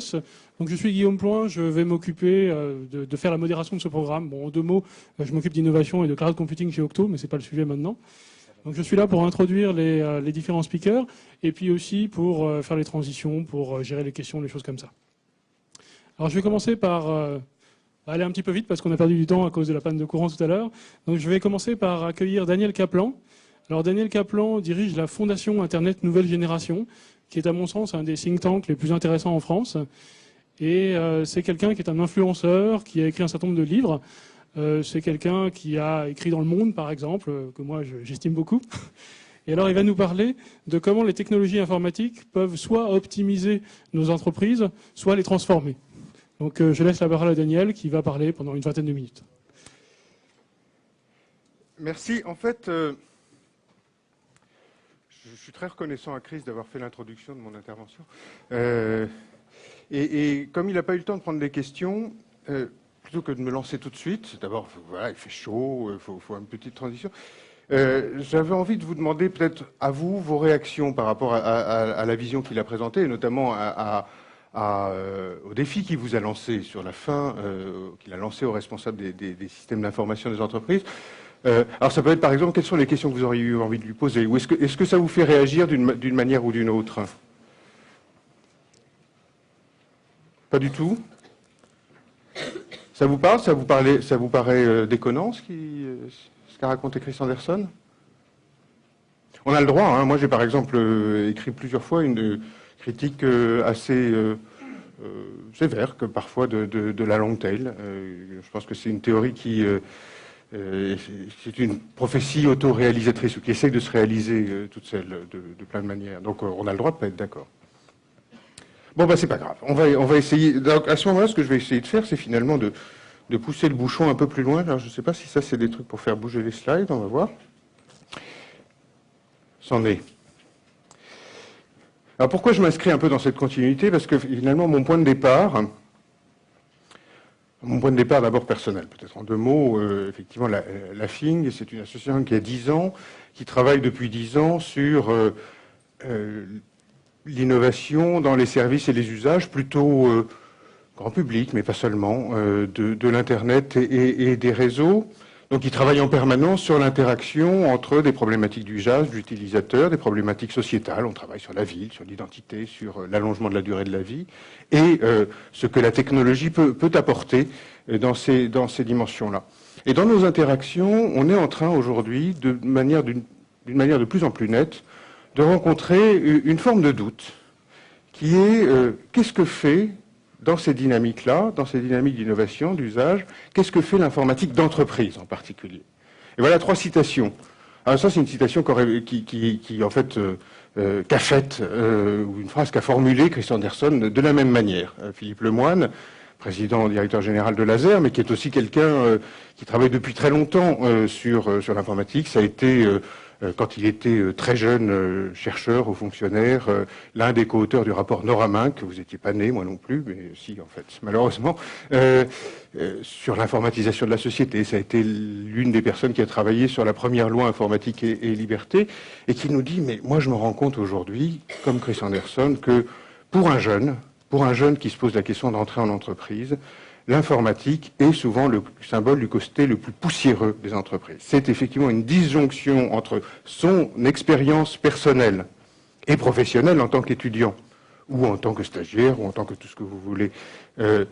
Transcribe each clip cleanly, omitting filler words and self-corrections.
Atos. Donc je suis Guillaume Ploin, je vais m'occuper de faire la modération de ce programme. Bon, en 2 mots, je m'occupe d'innovation et de cloud computing chez Octo, mais c'est pas le sujet maintenant. Donc je suis là pour introduire les différents speakers et puis aussi pour faire les transitions, pour gérer les questions, les choses comme ça. Alors je vais commencer par aller un petit peu vite parce qu'on a perdu du temps à cause de la panne de courant tout à l'heure. Donc je vais commencer par accueillir Daniel Kaplan. Alors Daniel Kaplan dirige la Fondation Internet Nouvelle Génération, qui est à mon sens un des think tanks les plus intéressants en France. Et c'est quelqu'un qui est un influenceur, qui a écrit un certain nombre de livres. C'est quelqu'un qui a écrit dans Le Monde, par exemple, que moi j'estime beaucoup. Et alors il va nous parler de comment les technologies informatiques peuvent soit optimiser nos entreprises, soit les transformer. Donc je laisse la parole à Daniel qui va parler pendant une vingtaine de minutes. Merci. En fait, je suis très reconnaissant à Chris d'avoir fait l'introduction de mon intervention. Et comme il n'a pas eu le temps de prendre des questions, plutôt que de me lancer tout de suite, d'abord, voilà, il fait chaud, il faut une petite transition. J'avais envie de vous demander peut-être à vous vos réactions par rapport à la vision qu'il a présentée, et notamment au défi qu'il vous a lancé sur la fin, qu'il a lancé aux responsables des systèmes d'information des entreprises. Alors ça peut être par exemple, quelles sont les questions que vous auriez eu envie de lui poser, ou est-ce que ça vous fait réagir d'une manière ou d'une autre? Pas du tout? Ça vous parle? Ça vous paraît déconnant ce qu'a raconté Chris Anderson? On a le droit, hein. Moi j'ai par exemple écrit plusieurs fois une critique assez sévère que parfois de la long tail. Je pense que c'est une théorie qui... c'est une prophétie auto-réalisatrice, ou qui essaye de se réaliser toute seule de plein de manières. Donc on a le droit de ne pas être d'accord. Bon, bah c'est pas grave. On va essayer. Donc, à ce moment-là, ce que je vais essayer de faire, c'est finalement de pousser le bouchon un peu plus loin. Alors, je ne sais pas si ça, c'est des trucs pour faire bouger les slides. On va voir. C'en est. Alors, pourquoi je m'inscris un peu dans cette continuité? Parce que finalement, mon point de départ d'abord personnel, peut-être en 2 mots. Effectivement, la FING, c'est une association qui a 10 ans, qui travaille depuis 10 ans sur l'innovation dans les services et les usages, plutôt grand public, mais pas seulement, de l'Internet et des réseaux. Donc, ils travaillent en permanence sur l'interaction entre des problématiques d'usage, d'utilisateurs, des problématiques sociétales. On travaille sur la ville, sur l'identité, sur l'allongement de la durée de la vie, et ce que la technologie peut apporter dans ces dimensions-là. Et dans nos interactions, on est en train aujourd'hui, d'une manière de plus en plus nette, de rencontrer une forme de doute qui est qu'est-ce que fait dans ces dynamiques-là, dans ces dynamiques d'innovation, d'usage, qu'est-ce que fait l'informatique d'entreprise en particulier? Et voilà 3 citations. Alors ça, c'est une citation qui en fait, qu'a faite, ou une phrase qu'a formulée Chris Anderson de la même manière. Philippe Lemoine, président directeur général de Laser, mais qui est aussi quelqu'un qui travaille depuis très longtemps sur l'informatique. Ça a été... quand il était très jeune chercheur ou fonctionnaire, l'un des co-auteurs du rapport Noramin, que vous n'étiez pas né, moi non plus, mais si en fait, malheureusement, sur l'informatisation de la société. Ça a été l'une des personnes qui a travaillé sur la première loi informatique et liberté, et qui nous dit, mais moi je me rends compte aujourd'hui, comme Chris Anderson, que pour un jeune qui se pose la question d'entrer en entreprise, l'informatique est souvent le symbole du côté le plus poussiéreux des entreprises. C'est effectivement une disjonction entre son expérience personnelle et professionnelle en tant qu'étudiant, ou en tant que stagiaire, ou en tant que tout ce que vous voulez, de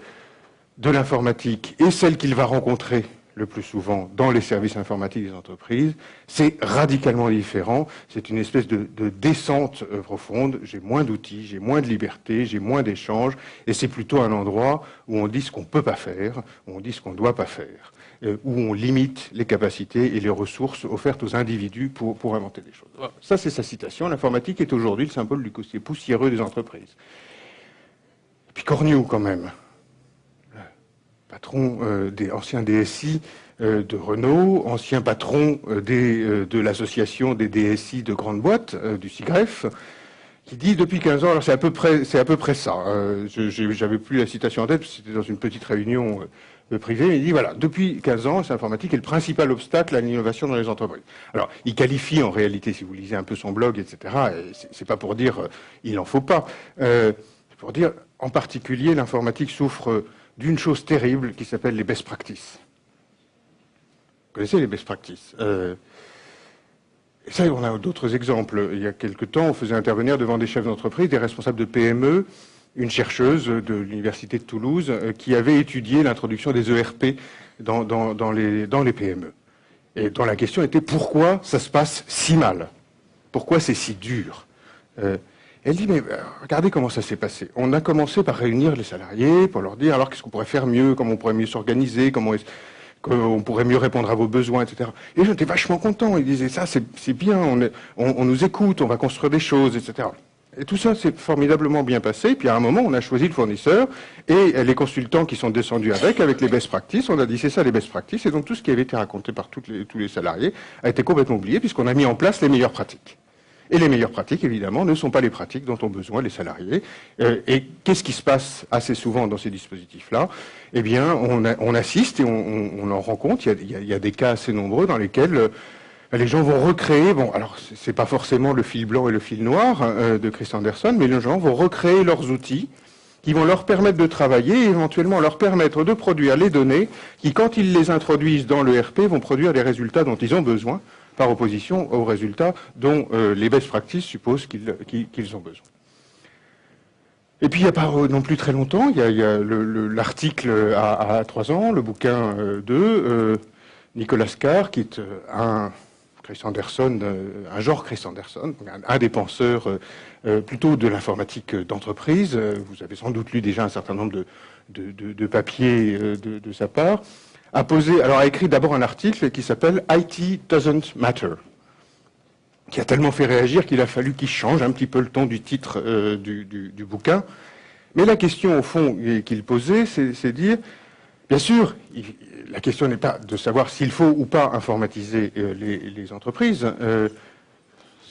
l'informatique, et celle qu'il va rencontrer le plus souvent dans les services informatiques des entreprises. C'est radicalement différent. C'est une espèce de descente profonde. J'ai moins d'outils, j'ai moins de liberté, j'ai moins d'échanges, et c'est plutôt un endroit où on dit ce qu'on ne peut pas faire, où on dit ce qu'on ne doit pas faire, où on limite les capacités et les ressources offertes aux individus pour inventer des choses. Voilà. Ça, c'est sa citation. L'informatique est aujourd'hui le symbole du côté poussiéreux des entreprises. Et puis Cornu, quand même. Patron des anciens DSI de Renault, ancien patron de l'association des DSI de grandes boîtes, du SIGREF, qui dit depuis 15 ans, alors c'est à peu près ça, j'avais plus la citation en tête, c'était dans une petite réunion privée, mais il dit voilà, depuis 15 ans, l'informatique est le principal obstacle à l'innovation dans les entreprises. Alors, il qualifie en réalité, si vous lisez un peu son blog, etc., c'est pas pour dire il n'en faut pas, pour dire, en particulier, l'informatique souffre d'une chose terrible qui s'appelle les best practices. Vous connaissez les best practices? Et ça, on a d'autres exemples. Il y a quelque temps, on faisait intervenir devant des chefs d'entreprise, des responsables de PME, une chercheuse de l'université de Toulouse qui avait étudié l'introduction des ERP dans les PME. Et dont la question était pourquoi ça se passe si mal? Pourquoi c'est si dur? Elle dit, mais regardez comment ça s'est passé. On a commencé par réunir les salariés pour leur dire, alors qu'est-ce qu'on pourrait faire mieux, comment on pourrait mieux s'organiser, comment on pourrait mieux répondre à vos besoins, etc. Et les gens étaient vachement contents. Ils disaient, ça c'est bien, on nous écoute, on va construire des choses, etc. Et tout ça s'est formidablement bien passé. Puis à un moment, on a choisi le fournisseur et les consultants qui sont descendus avec les best practices, on a dit c'est ça les best practices. Et donc tout ce qui avait été raconté par tous les salariés a été complètement oublié puisqu'on a mis en place les meilleures pratiques. Et les meilleures pratiques, évidemment, ne sont pas les pratiques dont ont besoin les salariés. Et qu'est-ce qui se passe assez souvent dans ces dispositifs-là? Eh bien, on assiste et on en rend compte. Il y a des cas assez nombreux dans lesquels les gens vont recréer, bon, alors c'est pas forcément le fil blanc et le fil noir de Chris Anderson, mais les gens vont recréer leurs outils qui vont leur permettre de travailler et éventuellement leur permettre de produire les données qui, quand ils les introduisent dans le RP, vont produire les résultats dont ils ont besoin, par opposition aux résultats dont les best practices supposent qu'ils ont besoin. Et puis il n'y a pas non plus très longtemps, il y a l'article à 3 ans, le bouquin de Nicolas Carr, qui est un Chris Anderson, un genre Chris Anderson, un des penseurs plutôt de l'informatique d'entreprise. Vous avez sans doute lu déjà un certain nombre de papiers de sa part. A écrit d'abord un article qui s'appelle « IT doesn't matter », qui a tellement fait réagir qu'il a fallu qu'il change un petit peu le ton du titre du bouquin. Mais la question, au fond, qu'il posait, c'est dire, bien sûr, la question n'est pas de savoir s'il faut ou pas informatiser les entreprises.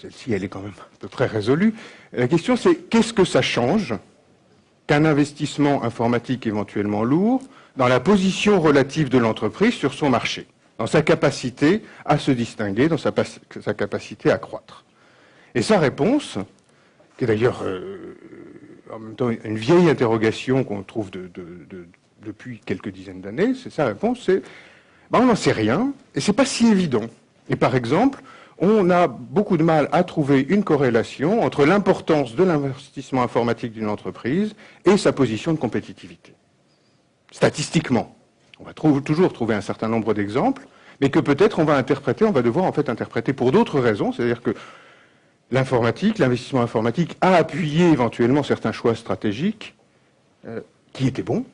Celle-ci, elle est quand même à peu près résolue. La question, c'est qu'est-ce que ça change qu'un investissement informatique éventuellement lourd dans la position relative de l'entreprise sur son marché, dans sa capacité à se distinguer, dans sa capacité à croître. Et sa réponse, qui est d'ailleurs en même temps une vieille interrogation qu'on trouve depuis quelques dizaines d'années, sa réponse, c'est on n'en sait rien, et c'est pas si évident. Et par exemple, on a beaucoup de mal à trouver une corrélation entre l'importance de l'investissement informatique d'une entreprise et sa position de compétitivité. Statistiquement, on va toujours trouver un certain nombre d'exemples, mais que peut-être on va devoir en fait interpréter pour d'autres raisons, c'est-à-dire que l'investissement informatique a appuyé éventuellement certains choix stratégiques qui étaient bons.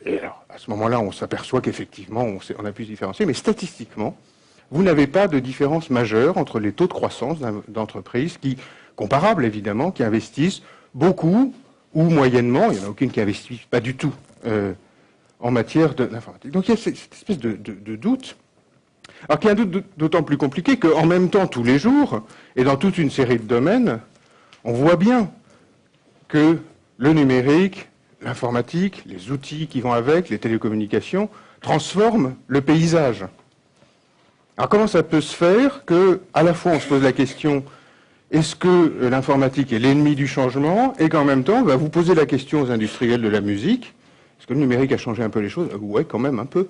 Et alors, à ce moment-là, on s'aperçoit qu'effectivement, on a pu se différencier, mais statistiquement, vous n'avez pas de différence majeure entre les taux de croissance d'entreprises comparables évidemment, qui investissent beaucoup ou moyennement, il n'y en a aucune qui n'investit pas du tout en matière d'informatique. Donc il y a cette espèce de doute. Alors qu'il y a un doute d'autant plus compliqué qu'en même temps, tous les jours, et dans toute une série de domaines, on voit bien que le numérique, l'informatique, les outils qui vont avec, les télécommunications, transforment le paysage. Alors comment ça peut se faire que, à la fois on se pose la question, est-ce que l'informatique est l'ennemi du changement, et qu'en même temps, on va vous poser la question aux industriels de la musique, est-ce que le numérique a changé un peu les choses? Ouais, quand même un peu.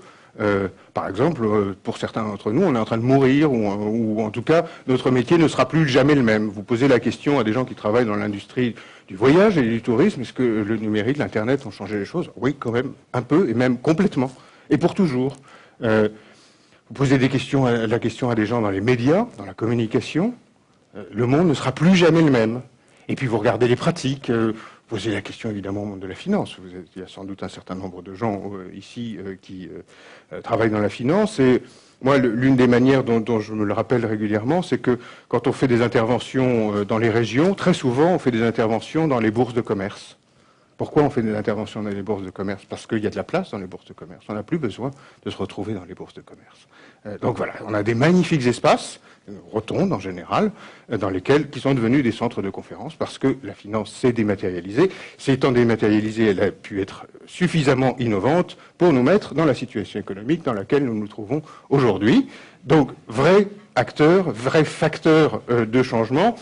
Par exemple, pour certains d'entre nous, on est en train de mourir, ou en tout cas, notre métier ne sera plus jamais le même. Vous posez la question à des gens qui travaillent dans l'industrie du voyage et du tourisme, est-ce que le numérique, l'Internet ont changé les choses? Oui, quand même, un peu, et même complètement, et pour toujours. Vous posez la question à des gens dans les médias, dans la communication, le monde ne sera plus jamais le même. Et puis vous regardez les pratiques, posez la question évidemment au monde de la finance. Il y a sans doute un certain nombre de gens ici qui travaillent dans la finance. Et moi, l'une des manières dont je me le rappelle régulièrement, c'est que quand on fait des interventions dans les régions, très souvent on fait des interventions dans les bourses de commerce. Pourquoi on fait des interventions dans les bourses de commerce? Parce qu'il y a de la place dans les bourses de commerce. On n'a plus besoin de se retrouver dans les bourses de commerce. Donc voilà, on a des magnifiques espaces, rotondes en général, qui sont devenus des centres de conférence parce que la finance s'est dématérialisée. S'étant dématérialisée, elle a pu être suffisamment innovante pour nous mettre dans la situation économique dans laquelle nous nous trouvons aujourd'hui. Donc, vrai acteur, vrai facteur de changement,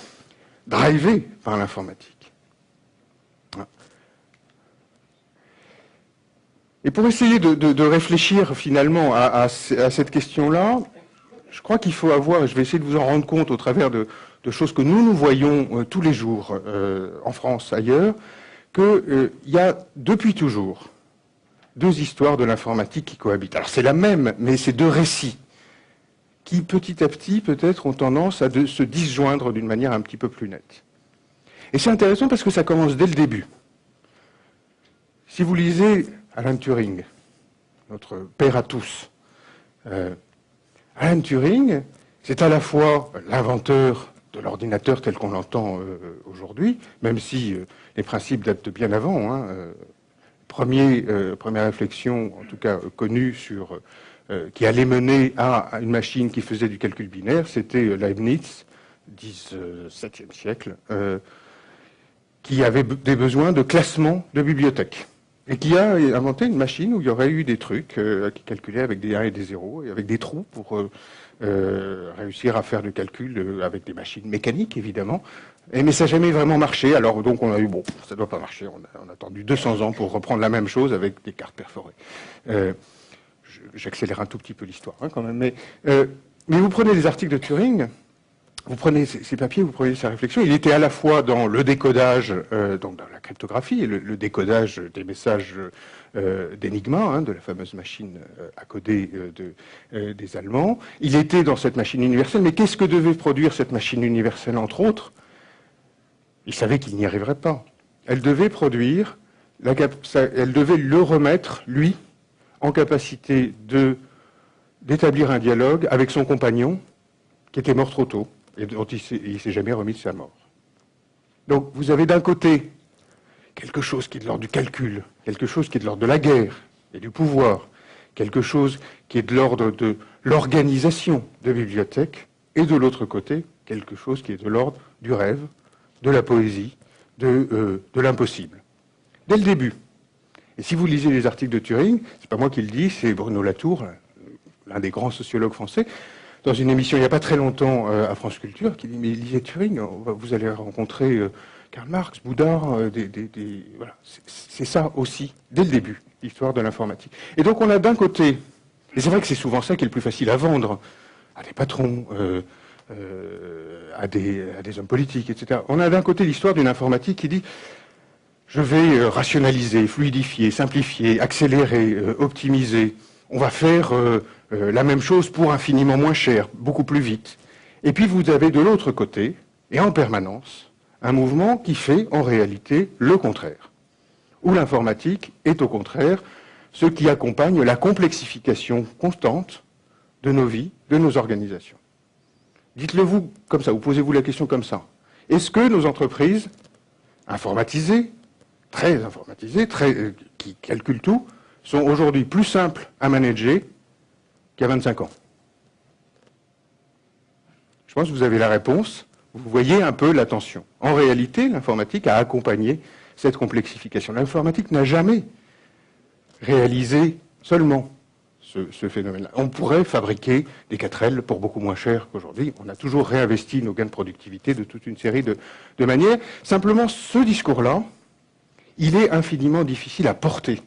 drivé par l'informatique. Et pour essayer de réfléchir finalement à cette question-là, je crois qu'il faut avoir, je vais essayer de vous en rendre compte au travers de choses que nous voyons tous les jours en France, ailleurs, qu'il y a depuis toujours deux histoires de l'informatique qui cohabitent. Alors c'est la même, mais c'est deux récits qui petit à petit peut-être ont tendance à se disjoindre d'une manière un petit peu plus nette. Et c'est intéressant parce que ça commence dès le début. Si vous lisez Alan Turing, notre père à tous, Alan Turing, c'est à la fois l'inventeur de l'ordinateur tel qu'on l'entend aujourd'hui, même si les principes datent de bien avant. Première réflexion, en tout cas connue, qui allait mener à une machine qui faisait du calcul binaire, c'était Leibniz, 17e siècle, qui avait des besoins de classement de bibliothèques. Et qui a inventé une machine où il y aurait eu des trucs qui calculaient avec des 1 et des 0, et avec des trous pour réussir à faire du calcul avec des machines mécaniques, évidemment. Mais ça n'a jamais vraiment marché. Alors donc on a eu, bon, ça ne doit pas marcher. On a attendu 200 ans pour reprendre la même chose avec des cartes perforées. J'accélère un tout petit peu l'histoire quand même. Mais vous prenez les articles de Turing, vous prenez ces papiers, vous prenez sa réflexion. Il était à la fois dans le décodage, donc dans la cryptographie, et le décodage des messages d'Enigma, de la fameuse machine à coder des Allemands. Il était dans cette machine universelle. Mais qu'est-ce que devait produire cette machine universelle, entre autres? Il savait qu'il n'y arriverait pas. Elle devait produire, elle devait le remettre, lui, en capacité d'établir un dialogue avec son compagnon, qui était mort trop tôt, et dont il ne s'est jamais remis de sa mort. Donc vous avez d'un côté quelque chose qui est de l'ordre du calcul, quelque chose qui est de l'ordre de la guerre et du pouvoir, quelque chose qui est de l'ordre de l'organisation de bibliothèques, et de l'autre côté, quelque chose qui est de l'ordre du rêve, de la poésie, de l'impossible. Dès le début. Et si vous lisez les articles de Turing, c'est pas moi qui le dis, c'est Bruno Latour, l'un des grands sociologues français, dans une émission il n'y a pas très longtemps à France Culture, qui dit « Mais lisez Turing, vous allez rencontrer Karl Marx, Bouddha, voilà. » C'est ça aussi, dès le début, l'histoire de l'informatique. Et donc on a d'un côté, et c'est vrai que c'est souvent ça qui est le plus facile à vendre, à des patrons, à des hommes politiques, etc. On a d'un côté l'histoire d'une informatique qui dit « Je vais rationaliser, fluidifier, simplifier, accélérer, optimiser. On va faire la même chose pour infiniment moins cher, beaucoup plus vite. » Et puis vous avez de l'autre côté, et en permanence, un mouvement qui fait en réalité le contraire. Où l'informatique est au contraire ce qui accompagne la complexification constante de nos vies, de nos organisations. Dites-le vous comme ça, ou posez-vous la question comme ça. Est-ce que nos entreprises informatisées, qui calculent tout, sont aujourd'hui plus simples à manager qu'il y a 25 ans? Je pense que vous avez la réponse. Vous voyez un peu la tension. En réalité, l'informatique a accompagné cette complexification. L'informatique n'a jamais réalisé seulement ce phénomène-là. On pourrait fabriquer des 4L pour beaucoup moins cher qu'aujourd'hui. On a toujours réinvesti nos gains de productivité de toute une série de manières. Simplement, ce discours-là, il est infiniment difficile à porter.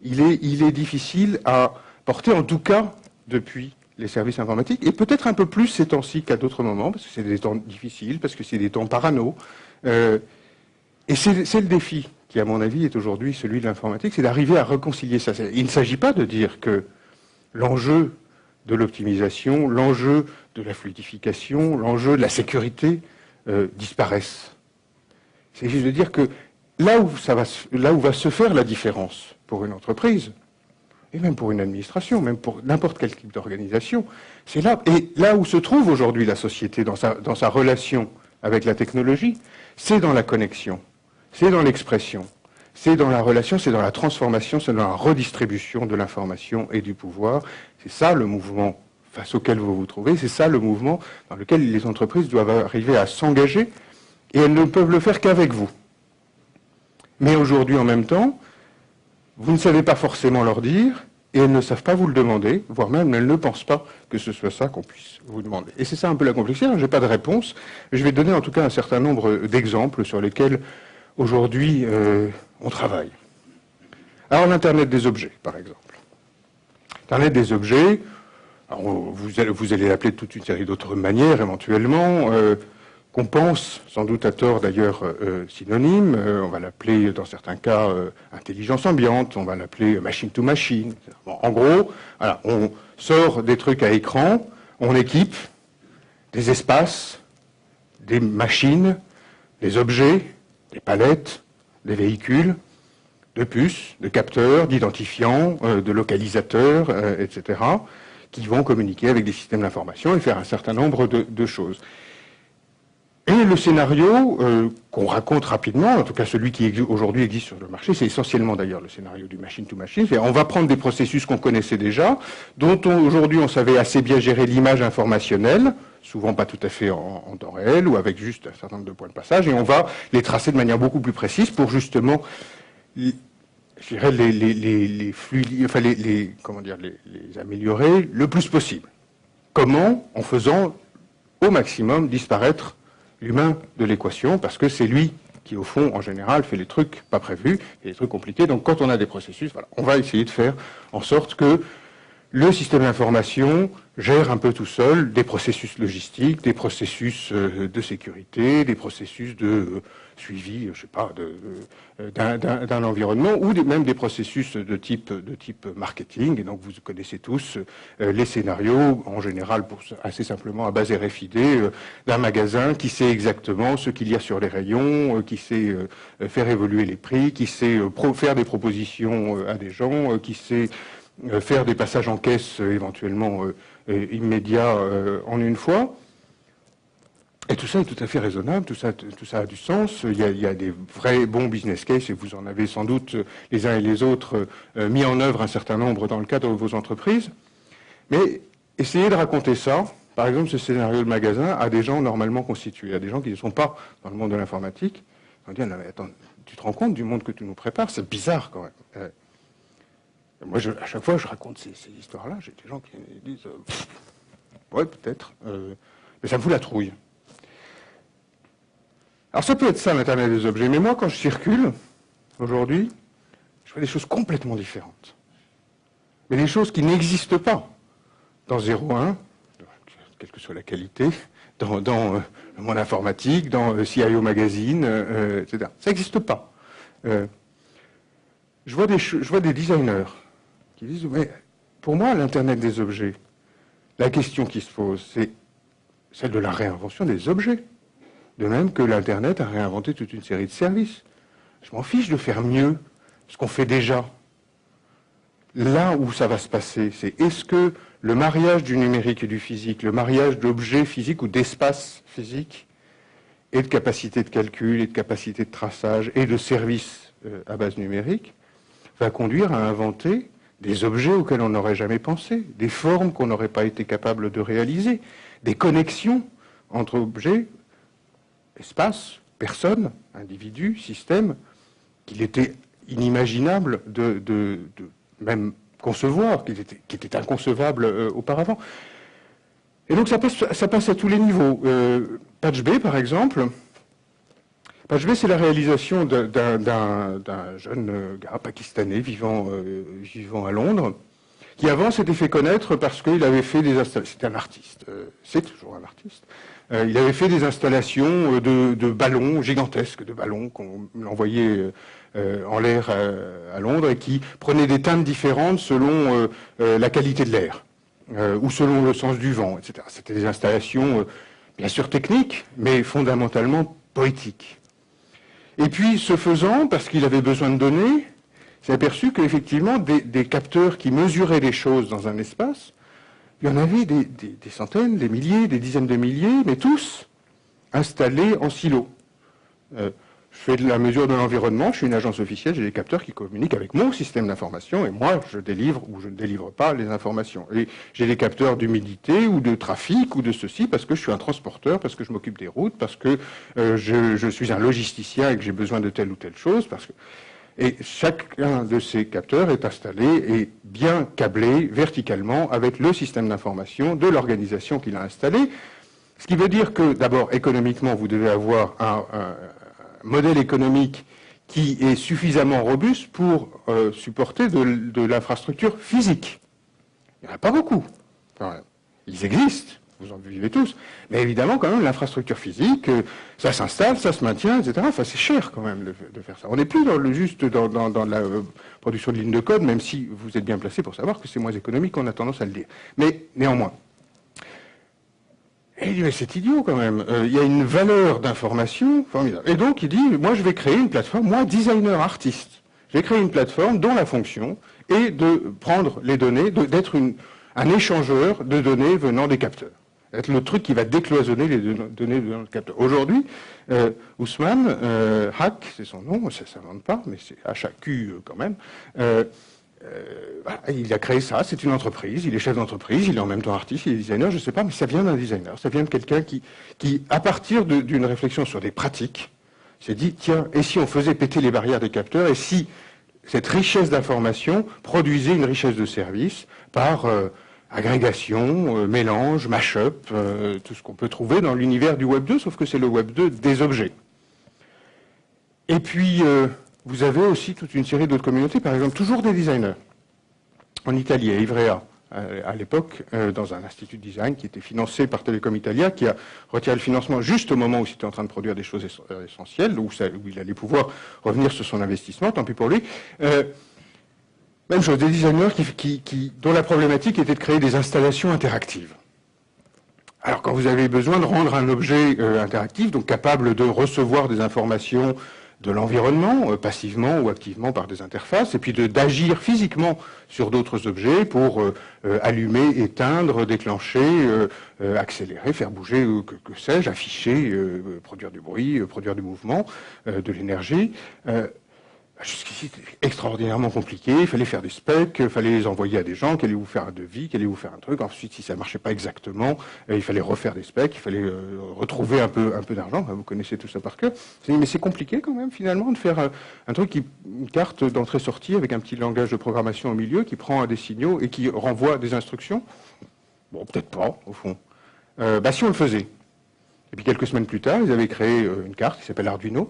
Il est difficile à porter, en tout cas, depuis les services informatiques, et peut-être un peu plus ces temps-ci qu'à d'autres moments, parce que c'est des temps difficiles, parce que c'est des temps parano. Et c'est le défi qui, à mon avis, est aujourd'hui celui de l'informatique, c'est d'arriver à réconcilier ça. Il ne s'agit pas de dire que l'enjeu de l'optimisation, l'enjeu de la fluidification, l'enjeu de la sécurité disparaissent. C'est juste de dire que là où va se faire la différence pour une entreprise, et même pour une administration, même pour n'importe quel type d'organisation, c'est là. Et là où se trouve aujourd'hui la société dans sa relation avec la technologie, c'est dans la connexion, c'est dans l'expression, c'est dans la relation, c'est dans la transformation, c'est dans la redistribution de l'information et du pouvoir. C'est ça le mouvement face auquel vous vous trouvez, c'est ça le mouvement dans lequel les entreprises doivent arriver à s'engager, et elles ne peuvent le faire qu'avec vous. Mais aujourd'hui, en même temps, vous ne savez pas forcément leur dire, et elles ne savent pas vous le demander, voire même elles ne pensent pas que ce soit ça qu'on puisse vous demander. Et c'est ça un peu la complexité. Je n'ai pas de réponse. Je vais donner en tout cas un certain nombre d'exemples sur lesquels aujourd'hui on travaille. Alors l'Internet des objets, par exemple. L'Internet des objets, alors, vous allez l'appeler de toute une série d'autres manières, éventuellement, qu'on pense, sans doute à tort d'ailleurs, synonyme. On va l'appeler, dans certains cas, intelligence ambiante, on va l'appeler machine to machine. Bon, en gros, voilà, on sort des trucs à écran, on équipe des espaces, des machines, des objets, des palettes, des véhicules, de puces, de capteurs, d'identifiants, de localisateurs, etc., qui vont communiquer avec des systèmes d'information et faire un certain nombre de choses. Et le scénario qu'on raconte rapidement, en tout cas celui qui aujourd'hui existe sur le marché, c'est essentiellement d'ailleurs le scénario du machine-to-machine. On va prendre des processus qu'on connaissait déjà, dont aujourd'hui on savait assez bien gérer l'image informationnelle, souvent pas tout à fait en temps réel, ou avec juste un certain nombre de points de passage, et on va les tracer de manière beaucoup plus précise pour justement, je dirais, les flux, enfin comment dire, les améliorer le plus possible. Comment? En faisant au maximum disparaître l'humain de l'équation, parce que c'est lui qui, au fond, en général, fait les trucs pas prévus, et les trucs compliqués. Donc, quand on a des processus, voilà, on va essayer de faire en sorte que le système d'information gère un peu tout seul des processus logistiques, des processus de sécurité, des processus de suivi, je sais pas, d'un environnement, ou même des processus de type marketing. Et donc vous connaissez tous les scénarios, en général, assez simplement à base RFID, d'un magasin qui sait exactement ce qu'il y a sur les rayons, qui sait faire évoluer les prix, qui sait faire des propositions à des gens, qui sait faire des passages en caisse éventuellement immédiats en une fois. Et tout ça est tout à fait raisonnable, tout ça a du sens. Il y a des vrais bons business cases, et vous en avez sans doute les uns et les autres mis en œuvre un certain nombre dans le cadre de vos entreprises. Mais essayez de raconter ça, par exemple ce scénario de magasin, à des gens normalement constitués, à des gens qui ne sont pas dans le monde de l'informatique. Ils vont dire, non mais attends, tu te rends compte du monde que tu nous prépares? C'est bizarre quand même. Moi, à chaque fois, je raconte ces histoires-là, j'ai des gens qui disent ouais, peut-être, mais ça me fout la trouille. Alors, ça peut être ça, l'Internet des objets, mais moi, quand je circule, aujourd'hui, je vois des choses complètement différentes. Mais des choses qui n'existent pas dans 0.1, quelle que soit la qualité, dans le monde informatique, dans le CIO Magazine, etc. Ça n'existe pas. Je vois des designers qui disent, mais pour moi, l'Internet des objets, la question qui se pose, c'est celle de la réinvention des objets. De même que l'Internet a réinventé toute une série de services. Je m'en fiche de faire mieux ce qu'on fait déjà. Là où ça va se passer, c'est est-ce que le mariage du numérique et du physique, le mariage d'objets physiques ou d'espaces physiques, et de capacité de calcul, et de capacité de traçage, et de services à base numérique, va conduire à inventer des objets auxquels on n'aurait jamais pensé, des formes qu'on n'aurait pas été capable de réaliser, des connexions entre objets, espaces, personnes, individus, systèmes, qu'il était inimaginable de même concevoir, qui était inconcevable auparavant. Et donc ça passe à tous les niveaux. PatchB, par exemple, PatchB, c'est la réalisation d'un jeune gars pakistanais vivant à Londres, qui avant s'était fait connaître parce qu'il avait fait des installations. C'était un artiste, c'est toujours un artiste. Il avait fait des installations de ballons gigantesques, de ballons qu'on envoyait en l'air à Londres et qui prenaient des teintes différentes selon la qualité de l'air ou selon le sens du vent, etc. C'était des installations bien sûr techniques, mais fondamentalement poétiques. Et puis, ce faisant, parce qu'il avait besoin de données, s'est aperçu qu'effectivement, des capteurs qui mesuraient les choses dans un espace, il y en avait des centaines, des milliers, des dizaines de milliers, mais tous installés en silos. Je fais de la mesure de l'environnement, je suis une agence officielle, j'ai des capteurs qui communiquent avec mon système d'information, et moi, je délivre ou je ne délivre pas les informations. Et j'ai des capteurs d'humidité ou de trafic ou de ceci, parce que je suis un transporteur, parce que je m'occupe des routes, parce que je suis un logisticien et que j'ai besoin de telle ou telle chose, parce que... Et chacun de ces capteurs est installé et bien câblé verticalement avec le système d'information de l'organisation qu'il a installé. Ce qui veut dire que, d'abord, économiquement, vous devez avoir un modèle économique qui est suffisamment robuste pour supporter de l'infrastructure physique. Il n'y en a pas beaucoup. Enfin, ils existent, vous en vivez tous, mais évidemment, quand même, l'infrastructure physique, ça s'installe, ça se maintient, etc. Enfin, c'est cher, quand même, de faire ça. On n'est plus juste dans la production de lignes de code, même si vous êtes bien placé pour savoir que c'est moins économique qu'on a tendance à le dire. Mais, néanmoins. Et il dit, mais c'est idiot, quand même. Il y a une valeur d'information formidable. Et donc, il dit, moi, je vais créer une plateforme, moi, designer artiste. Je vais créer une plateforme dont la fonction est de prendre les données, d'être un échangeur de données venant des capteurs. Être le truc qui va décloisonner les données venant des capteurs. Aujourd'hui, Ousmane Haque, c'est son nom, ça ne s'invente pas, mais c'est HAQ quand même. Voilà, il a créé ça, c'est une entreprise, il est chef d'entreprise, il est en même temps artiste, il est designer, je ne sais pas, mais ça vient d'un designer, ça vient de quelqu'un qui, à partir d'une réflexion sur des pratiques, s'est dit, tiens, et si on faisait péter les barrières des capteurs, et si cette richesse d'information produisait une richesse de services par agrégation, mélange, mash-up, tout ce qu'on peut trouver dans l'univers du Web 2, sauf que c'est le Web 2 des objets. Et puis, vous avez aussi toute une série d'autres communautés, par exemple, toujours des designers. En Italie, à Ivrea, à l'époque, dans un institut de design qui était financé par Telecom Italia, qui a retiré le financement juste au moment où c'était en train de produire des choses essentielles, où il allait pouvoir revenir sur son investissement, tant pis pour lui. Même chose, des designers dont la problématique était de créer des installations interactives. Alors, quand vous avez besoin de rendre un objet interactif, donc capable de recevoir des informations de l'environnement, passivement ou activement par des interfaces, et puis d'agir physiquement sur d'autres objets pour allumer, éteindre, déclencher, accélérer, faire bouger, que sais-je, afficher, produire du bruit, produire du mouvement, de l'énergie. Jusqu'ici, c'était extraordinairement compliqué. Il fallait faire des specs, il fallait les envoyer à des gens qui allaient vous faire un devis, qui allaient vous faire un truc. Ensuite, si ça ne marchait pas exactement, il fallait refaire des specs, il fallait retrouver un peu d'argent. Enfin, vous connaissez tout ça par cœur. Mais c'est compliqué quand même, finalement, de faire un truc une carte d'entrée-sortie avec un petit langage de programmation au milieu qui prend des signaux et qui renvoie des instructions. Bon, peut-être pas, au fond. Si on le faisait. Et puis quelques semaines plus tard, ils avaient créé une carte qui s'appelle Arduino,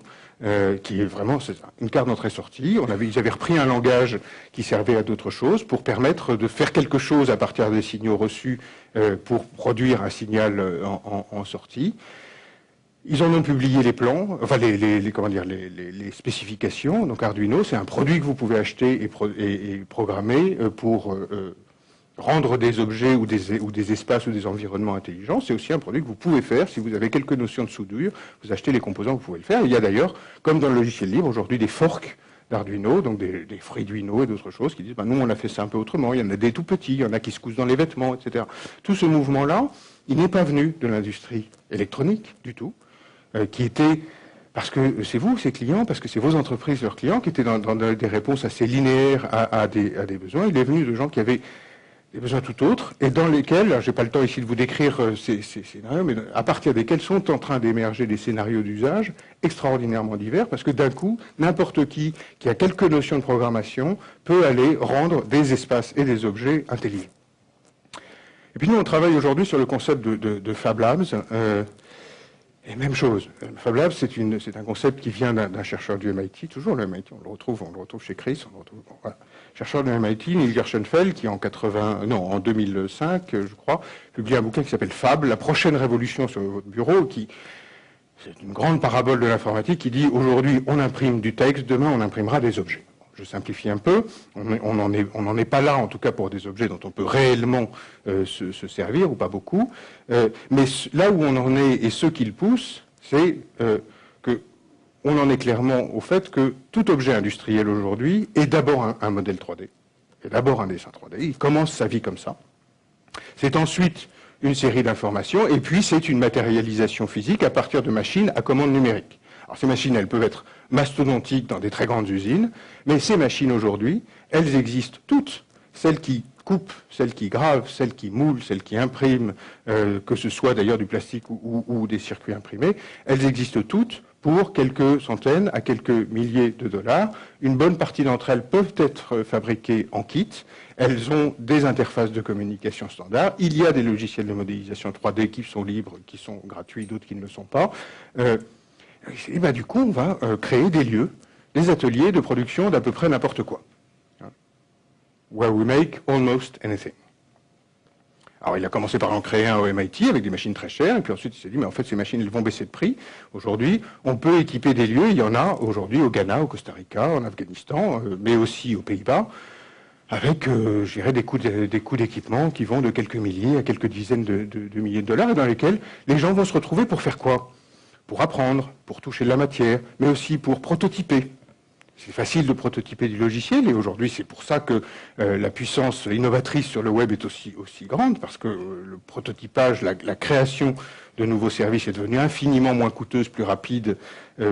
qui est vraiment une carte d'entrée-sortie. Ils avaient repris un langage qui servait à d'autres choses pour permettre de faire quelque chose à partir des signaux reçus pour produire un signal en sortie. Ils en ont publié les plans, enfin les spécifications. Donc Arduino, c'est un produit que vous pouvez acheter et programmer pour rendre des objets ou des espaces ou des environnements intelligents. C'est aussi un produit que vous pouvez faire si vous avez quelques notions de soudure. Vous achetez les composants, vous pouvez le faire. Il y a d'ailleurs, comme dans le logiciel libre, aujourd'hui des forks d'Arduino, donc des Freeduino et d'autres choses qui disent nous on a fait ça un peu autrement. Il y en a des tout petits, il y en a qui se cousent dans les vêtements, etc. Tout ce mouvement-là, il n'est pas venu de l'industrie électronique du tout, qui était parce que c'est vous, ces clients, parce que c'est vos entreprises, leurs clients, qui étaient dans des réponses assez linéaires à des besoins. Il est venu de gens qui avaient des besoins tout autres, et dans lesquels, alors j'ai pas le temps ici de vous décrire ces scénarios, mais à partir desquels sont en train d'émerger des scénarios d'usage extraordinairement divers, parce que d'un coup, n'importe qui a quelques notions de programmation peut aller rendre des espaces et des objets intelligents. Et puis nous, on travaille aujourd'hui sur le concept de Fab Labs, et même chose. Fab Labs, c'est un concept qui vient d'un chercheur du MIT, toujours le MIT, on le retrouve chez Chris, voilà. Chercheur de MIT, Neil Gershenfeld, qui en 2005, je crois, publie un bouquin qui s'appelle Fab, la prochaine révolution sur votre bureau, c'est une grande parabole de l'informatique qui dit aujourd'hui on imprime du texte, demain on imprimera des objets. Je simplifie un peu, on n'en est pas là, en tout cas pour des objets dont on peut réellement se servir, ou pas beaucoup, mais là où on en est, et ce qui le pousse, c'est que on en est clairement au fait que tout objet industriel aujourd'hui est d'abord un modèle 3D, est d'abord un dessin 3D, il commence sa vie comme ça. C'est ensuite une série d'informations, et puis c'est une matérialisation physique à partir de machines à commande numérique. Alors ces machines, elles peuvent être mastodontiques dans des très grandes usines, mais ces machines aujourd'hui, elles existent toutes, celles qui coupent, celles qui gravent, celles qui moulent, celles qui impriment, que ce soit d'ailleurs du plastique ou des circuits imprimés, elles existent toutes pour quelques centaines à quelques milliers de dollars. Une bonne partie d'entre elles peuvent être fabriquées en kit. Elles ont des interfaces de communication standard. Il y a des logiciels de modélisation 3D qui sont libres, qui sont gratuits, d'autres qui ne le sont pas. Et du coup, on va créer des lieux des ateliers de production d'à peu près n'importe quoi. Where we make almost anything. Alors il a commencé par en créer un au MIT avec des machines très chères, et puis ensuite il s'est dit, mais en fait ces machines elles vont baisser de prix. Aujourd'hui, on peut équiper des lieux, il y en a aujourd'hui au Ghana, au Costa Rica, en Afghanistan, mais aussi aux Pays-Bas, avec, je dirais, des coûts d'équipement qui vont de quelques milliers à quelques dizaines de milliers de dollars, et dans lesquels les gens vont se retrouver pour faire quoi? Pour apprendre, pour toucher de la matière, mais aussi pour prototyper. C'est facile de prototyper du logiciel, et aujourd'hui c'est pour ça que la puissance innovatrice sur le web est aussi grande, parce que le prototypage, la création de nouveaux services est devenue infiniment moins coûteuse, plus rapide,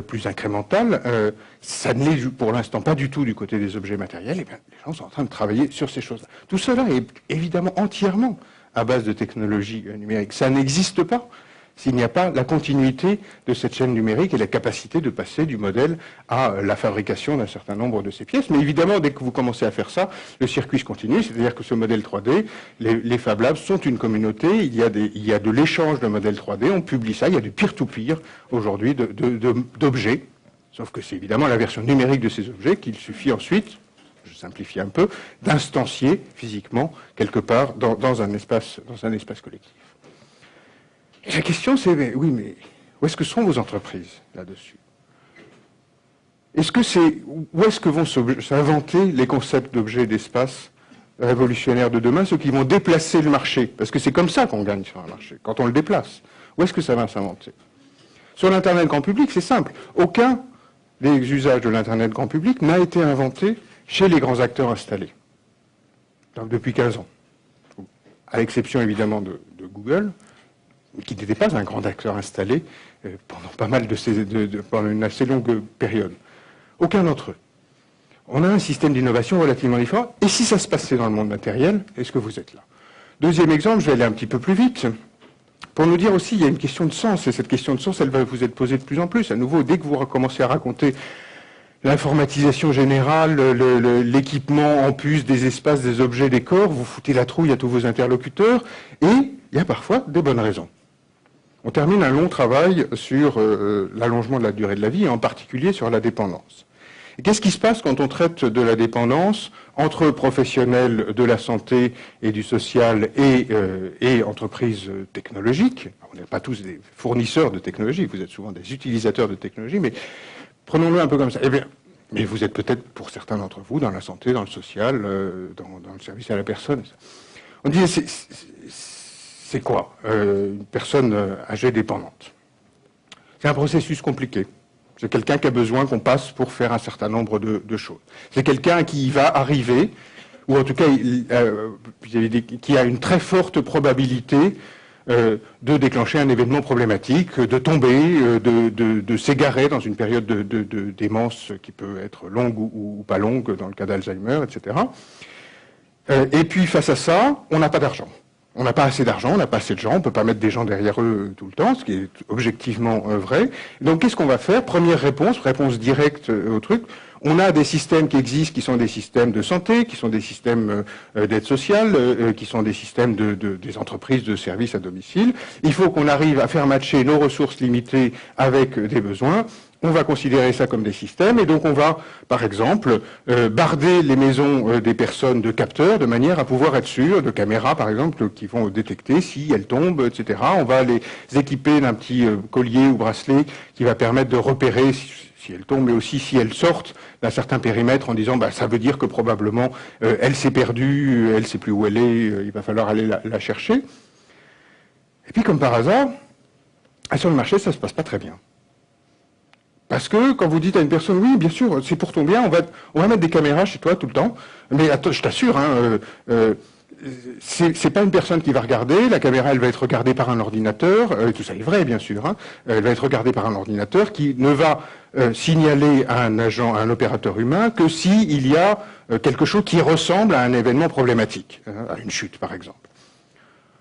plus incrémentale. Ça ne l'est pour l'instant pas du tout du côté des objets matériels, et bien les gens sont en train de travailler sur ces choses-là. Tout cela est évidemment entièrement à base de technologie numérique. Ça n'existe pas s'il n'y a pas la continuité de cette chaîne numérique et la capacité de passer du modèle à la fabrication d'un certain nombre de ces pièces. Mais évidemment, dès que vous commencez à faire ça, le circuit se continue, c'est-à-dire que ce modèle 3D, les Fab Labs sont une communauté, il y a de l'échange de modèles 3D, on publie ça, il y a du peer-to-peer aujourd'hui d'objets, sauf que c'est évidemment la version numérique de ces objets qu'il suffit ensuite, je simplifie un peu, d'instancier physiquement quelque part dans un espace collectif. Et la question c'est, oui, mais où est-ce que sont vos entreprises là-dessus? Où est-ce que vont s'inventer les concepts d'objets et d'espace révolutionnaires de demain, ceux qui vont déplacer le marché? Parce que c'est comme ça qu'on gagne sur un marché, quand on le déplace. Où est-ce que ça va s'inventer? Sur l'Internet grand public, c'est simple. Aucun des usages de l'Internet grand public n'a été inventé chez les grands acteurs installés. Donc depuis 15 ans. À l'exception évidemment de Google, qui n'était pas un grand acteur installé pendant pas mal pendant une assez longue période. Aucun d'entre eux. On a un système d'innovation relativement différent. Et si ça se passait dans le monde matériel, est-ce que vous êtes là? Deuxième exemple, je vais aller un petit peu plus vite, pour nous dire aussi, il y a une question de sens, et cette question de sens, elle va vous être posée de plus en plus. À nouveau, dès que vous recommencez à raconter l'informatisation générale, l'équipement en plus des espaces, des objets, des corps, vous foutez la trouille à tous vos interlocuteurs, et il y a parfois des bonnes raisons. On termine un long travail sur l'allongement de la durée de la vie, et en particulier sur la dépendance. Et qu'est-ce qui se passe quand on traite de la dépendance entre professionnels de la santé et du social et entreprises technologiques? On n'est pas tous des fournisseurs de technologie, vous êtes souvent des utilisateurs de technologie, mais prenons-le un peu comme ça. Eh bien, mais vous êtes peut-être, pour certains d'entre vous, dans la santé, dans le social, dans le service à la personne. On dit, c'est quoi une personne âgée dépendante? C'est un processus compliqué. C'est quelqu'un qui a besoin qu'on passe pour faire un certain nombre de choses. C'est quelqu'un qui va arriver, ou en tout cas qui a une très forte probabilité de déclencher un événement problématique, de tomber, de s'égarer dans une période de démence qui peut être longue ou pas longue, dans le cas d'Alzheimer, etc. Et puis face à ça, on n'a pas d'argent. On n'a pas assez d'argent, on n'a pas assez de gens, on ne peut pas mettre des gens derrière eux tout le temps, ce qui est objectivement vrai. Donc qu'est-ce qu'on va faire? Première réponse directe au truc. On a des systèmes qui existent, qui sont des systèmes de santé, qui sont des systèmes d'aide sociale, qui sont des systèmes des entreprises de services à domicile. Il faut qu'on arrive à faire matcher nos ressources limitées avec des besoins. On va considérer ça comme des systèmes, et donc on va, par exemple, barder les maisons des personnes de capteurs, de manière à pouvoir être sûr, de caméras par exemple, qui vont détecter si elles tombent, etc. On va les équiper d'un petit collier ou bracelet qui va permettre de repérer si elles tombent, mais aussi si elles sortent d'un certain périmètre en disant, ça veut dire que probablement elle s'est perdue, elle ne sait plus où elle est, il va falloir aller la chercher. Et puis comme par hasard, sur le marché, ça ne se passe pas très bien. Parce que quand vous dites à une personne, oui, bien sûr, c'est pour ton bien, on va mettre des caméras chez toi tout le temps, mais attends, je t'assure, c'est pas une personne qui va regarder, la caméra elle va être regardée par un ordinateur, tout ça est vrai bien sûr, elle va être regardée par un ordinateur qui ne va signaler à un agent, à un opérateur humain, que s'il y a quelque chose qui ressemble à un événement problématique, à une chute par exemple.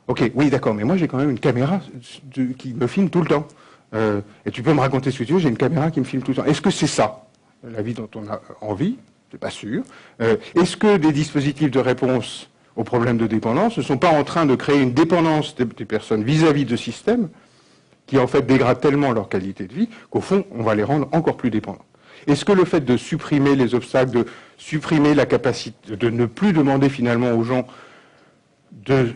Ok, oui d'accord, mais moi j'ai quand même une caméra qui me filme tout le temps. Et tu peux me raconter ce que tu veux, j'ai une caméra qui me filme tout le temps. Est-ce que c'est ça, la vie dont on a envie? C'est pas sûr. Est-ce que des dispositifs de réponse aux problèmes de dépendance ne sont pas en train de créer une dépendance des personnes vis-à-vis de systèmes qui en fait dégradent tellement leur qualité de vie qu'au fond, on va les rendre encore plus dépendants? Est-ce que le fait de supprimer les obstacles, de supprimer la capacité, de ne plus demander finalement aux gens de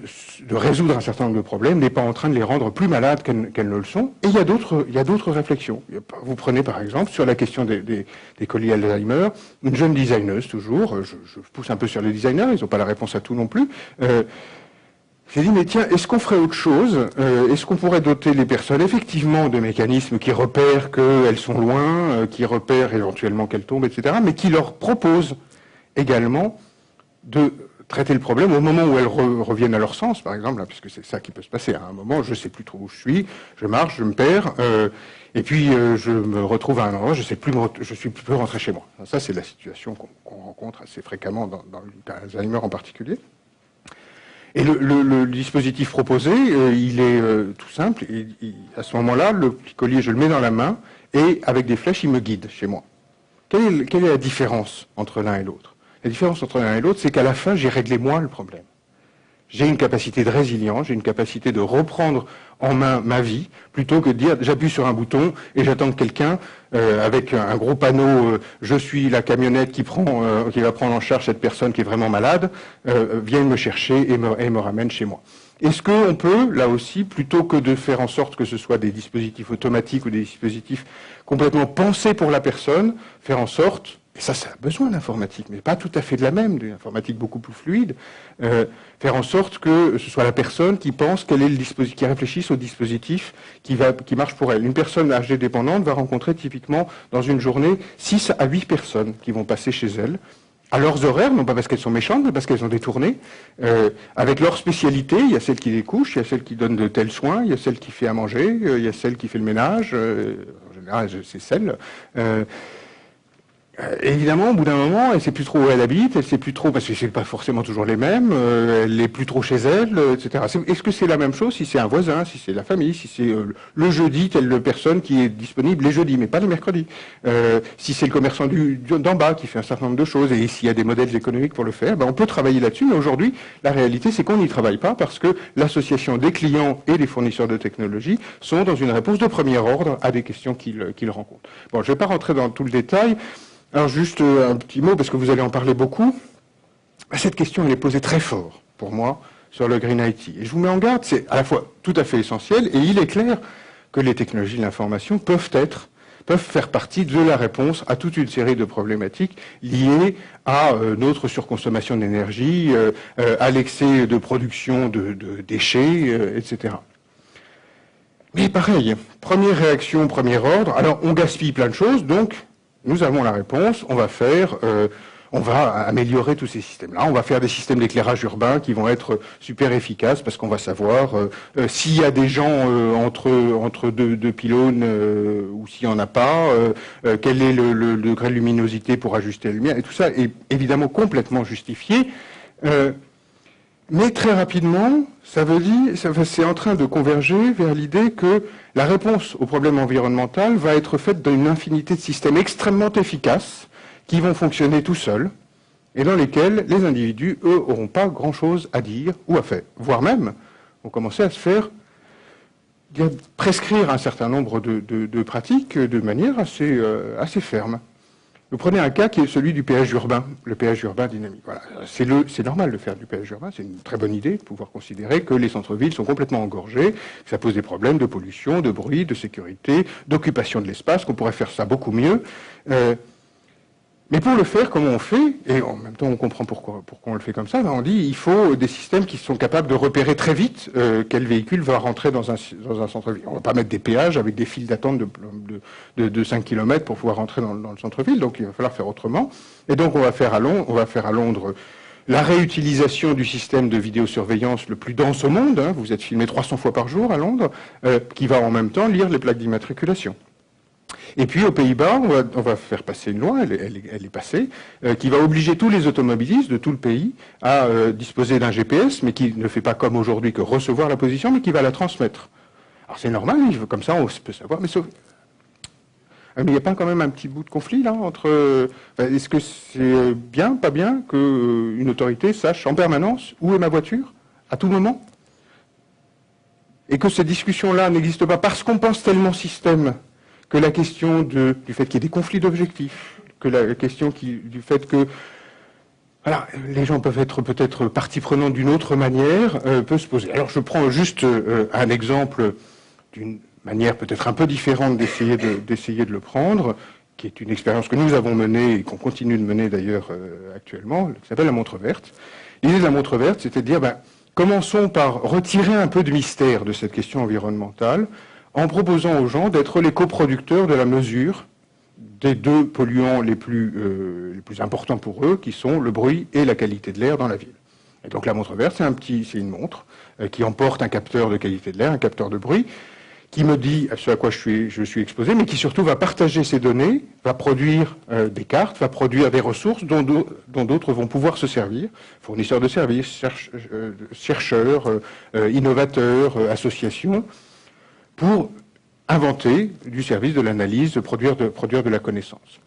résoudre un certain nombre de problèmes n'est pas en train de les rendre plus malades qu'elles ne le sont? Et il y a d'autres réflexions. Vous prenez par exemple sur la question des colis Alzheimer, une jeune designeuse toujours, je pousse un peu sur les designers, ils n'ont pas la réponse à tout non plus, j'ai dit, mais tiens, est-ce qu'on ferait autre chose? Est-ce qu'on pourrait doter les personnes effectivement de mécanismes qui repèrent qu'elles sont loin, qui repèrent éventuellement qu'elles tombent, etc., mais qui leur proposent également de traiter le problème au moment où elles reviennent à leur sens, par exemple, hein, puisque c'est ça qui peut se passer. À un moment, je ne sais plus trop où je suis, je marche, je me perds, et puis je me retrouve à un endroit, je suis plus rentré chez moi. Ça, c'est la situation qu'on rencontre assez fréquemment dans le cas Alzheimer en particulier. Et le dispositif proposé, il est tout simple. À ce moment-là, le petit collier, je le mets dans la main, et avec des flèches, il me guide chez moi. Quelle est la différence entre l'un et l'autre? La différence entre l'un et l'autre, c'est qu'à la fin, j'ai réglé moi le problème. J'ai une capacité de résilience, j'ai une capacité de reprendre en main ma vie, plutôt que de dire j'appuie sur un bouton et j'attends que quelqu'un, avec un gros panneau, je suis la camionnette qui va prendre en charge cette personne qui est vraiment malade, vienne me chercher et me ramène chez moi. Est-ce qu'on peut, là aussi, plutôt que de faire en sorte que ce soit des dispositifs automatiques ou des dispositifs complètement pensés pour la personne, faire en sorte, et ça a besoin d'informatique, mais pas tout à fait de la même, d'une informatique beaucoup plus fluide, faire en sorte que ce soit la personne qui pense quel est le dispositif, qui réfléchisse au dispositif qui marche pour elle. Une personne âgée dépendante va rencontrer typiquement dans une journée 6 à 8 personnes qui vont passer chez elle, à leurs horaires, non pas parce qu'elles sont méchantes, mais parce qu'elles ont des tournées, avec leurs spécialités. Il y a celle qui les couche, il y a celle qui donne de tels soins, il y a celle qui fait à manger, il y a celle qui fait le ménage, en général c'est celle. Évidemment, au bout d'un moment, elle ne sait plus trop où elle habite, elle ne sait plus trop, parce que c'est pas forcément toujours les mêmes, elle n'est plus trop chez elle, etc. Est-ce que c'est la même chose si c'est un voisin, si c'est la famille, si c'est le jeudi, telle personne qui est disponible les jeudis, mais pas les mercredis, si c'est le commerçant d'en bas qui fait un certain nombre de choses, et s'il y a des modèles économiques pour le faire, ben on peut travailler là-dessus, mais aujourd'hui, la réalité, c'est qu'on n'y travaille pas, parce que l'association des clients et des fournisseurs de technologie sont dans une réponse de premier ordre à des questions qu'ils rencontrent. Bon, je ne vais pas rentrer dans tout le détail. Alors juste un petit mot, parce que vous allez en parler beaucoup. Cette question, elle est posée très fort, pour moi, sur le Green IT. Et je vous mets en garde, c'est à la fois tout à fait essentiel, et il est clair que les technologies de l'information peuvent faire partie de la réponse à toute une série de problématiques liées à notre surconsommation d'énergie, à l'excès de production de déchets, etc. Mais pareil, première réaction, premier ordre, alors on gaspille plein de choses, donc nous avons la réponse, on va améliorer tous ces systèmes-là, on va faire des systèmes d'éclairage urbain qui vont être super efficaces parce qu'on va savoir s'il y a des gens entre deux pylônes ou s'il n'y en a pas, quel est le degré de luminosité pour ajuster la lumière, et tout ça est évidemment complètement justifié. Mais très rapidement, c'est en train de converger vers l'idée que la réponse au problème environnemental va être faite d'une infinité de systèmes extrêmement efficaces qui vont fonctionner tout seuls et dans lesquels les individus, eux, n'auront pas grand-chose à dire ou à faire. Voire même, vont commencer à se faire prescrire un certain nombre de pratiques de manière assez ferme. Vous prenez un cas qui est celui du péage urbain, le péage urbain dynamique. Voilà. C'est normal de faire du péage urbain, c'est une très bonne idée de pouvoir considérer que les centres-villes sont complètement engorgés, que ça pose des problèmes de pollution, de bruit, de sécurité, d'occupation de l'espace, qu'on pourrait faire ça beaucoup mieux. Mais pour le faire, comment on fait, et en même temps on comprend pourquoi on le fait comme ça, on dit il faut des systèmes qui sont capables de repérer très vite quel véhicule va rentrer dans un centre-ville. On ne va pas mettre des péages avec des files d'attente de 5 km pour pouvoir rentrer dans le centre-ville, donc il va falloir faire autrement. Et donc on va faire à Londres la réutilisation du système de vidéosurveillance le plus dense au monde, hein, vous êtes filmé 300 fois par jour à Londres, qui va en même temps lire les plaques d'immatriculation. Et puis aux Pays-Bas, on va faire passer une loi, elle est passée, qui va obliger tous les automobilistes de tout le pays à disposer d'un GPS, mais qui ne fait pas comme aujourd'hui que recevoir la position, mais qui va la transmettre. Alors c'est normal, comme ça on peut savoir, mais il n'y a pas quand même un petit bout de conflit là entre... Est-ce que c'est bien, pas bien, qu'une autorité sache en permanence où est ma voiture, à tout moment? Et que ces discussions-là n'existent pas parce qu'on pense tellement système que la question du fait qu'il y ait des conflits d'objectifs, que la question du fait que voilà, les gens peuvent être peut-être partie prenante d'une autre manière, peut se poser. Alors je prends juste un exemple d'une manière peut-être un peu différente d'essayer de le prendre, qui est une expérience que nous avons menée et qu'on continue de mener d'ailleurs actuellement, qui s'appelle la montre verte. L'idée de la montre verte, c'était de dire, commençons par retirer un peu de mystère de cette question environnementale, en proposant aux gens d'être les coproducteurs de la mesure des deux polluants les plus importants pour eux, qui sont le bruit et la qualité de l'air dans la ville. Et donc la montre verte, c'est une montre qui emporte un capteur de qualité de l'air, un capteur de bruit, qui me dit ce à quoi je suis exposé, mais qui surtout va partager ces données, va produire des cartes, va produire des ressources dont d'autres vont pouvoir se servir, fournisseurs de services, chercheurs, innovateurs, associations, pour inventer du service de l'analyse, produire de la connaissance.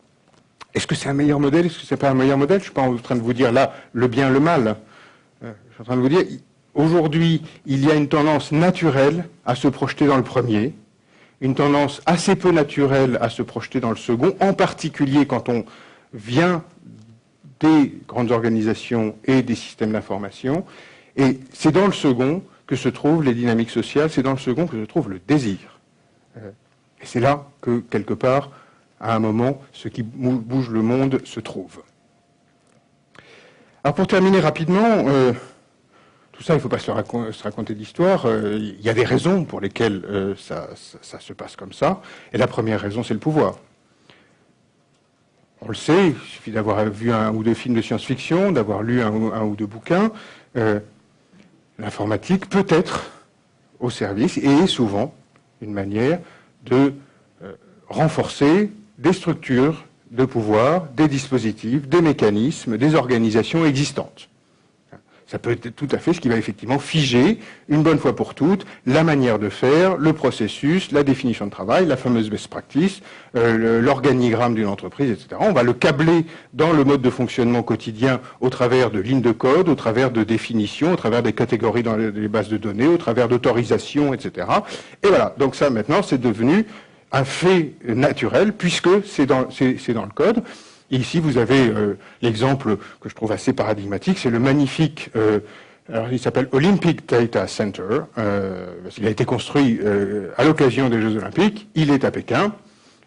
Est-ce que c'est un meilleur modèle? Est-ce que c'est pas un meilleur modèle? Je suis pas en train de vous dire là le bien, le mal. Je suis en train de vous dire, aujourd'hui, il y a une tendance naturelle à se projeter dans le premier, une tendance assez peu naturelle à se projeter dans le second, en particulier quand on vient des grandes organisations et des systèmes d'information. Et c'est dans le second que se trouvent les dynamiques sociales, c'est dans le second que se trouve le désir. Et c'est là que, quelque part, à un moment, ce qui bouge le monde se trouve. Alors pour terminer rapidement, tout ça, il ne faut pas se raconter d'histoire. Il y a des raisons pour lesquelles ça se passe comme ça. Et la première raison, c'est le pouvoir. On le sait, il suffit d'avoir vu un ou deux films de science-fiction, d'avoir lu un ou deux bouquins. L'informatique peut être au service, et est souvent une manière de renforcer des structures de pouvoir, des dispositifs, des mécanismes, des organisations existantes. Ça peut être tout à fait ce qui va effectivement figer, une bonne fois pour toutes, la manière de faire, le processus, la définition de travail, la fameuse best practice, l'organigramme d'une entreprise, etc. On va le câbler dans le mode de fonctionnement quotidien au travers de lignes de code, au travers de définitions, au travers des catégories dans les bases de données, au travers d'autorisations, etc. Et voilà, donc ça maintenant c'est devenu un fait naturel puisque c'est dans le code. Et ici, vous avez l'exemple que je trouve assez paradigmatique, c'est le magnifique, alors il s'appelle Olympic Data Center, il a été construit à l'occasion des Jeux Olympiques, il est à Pékin,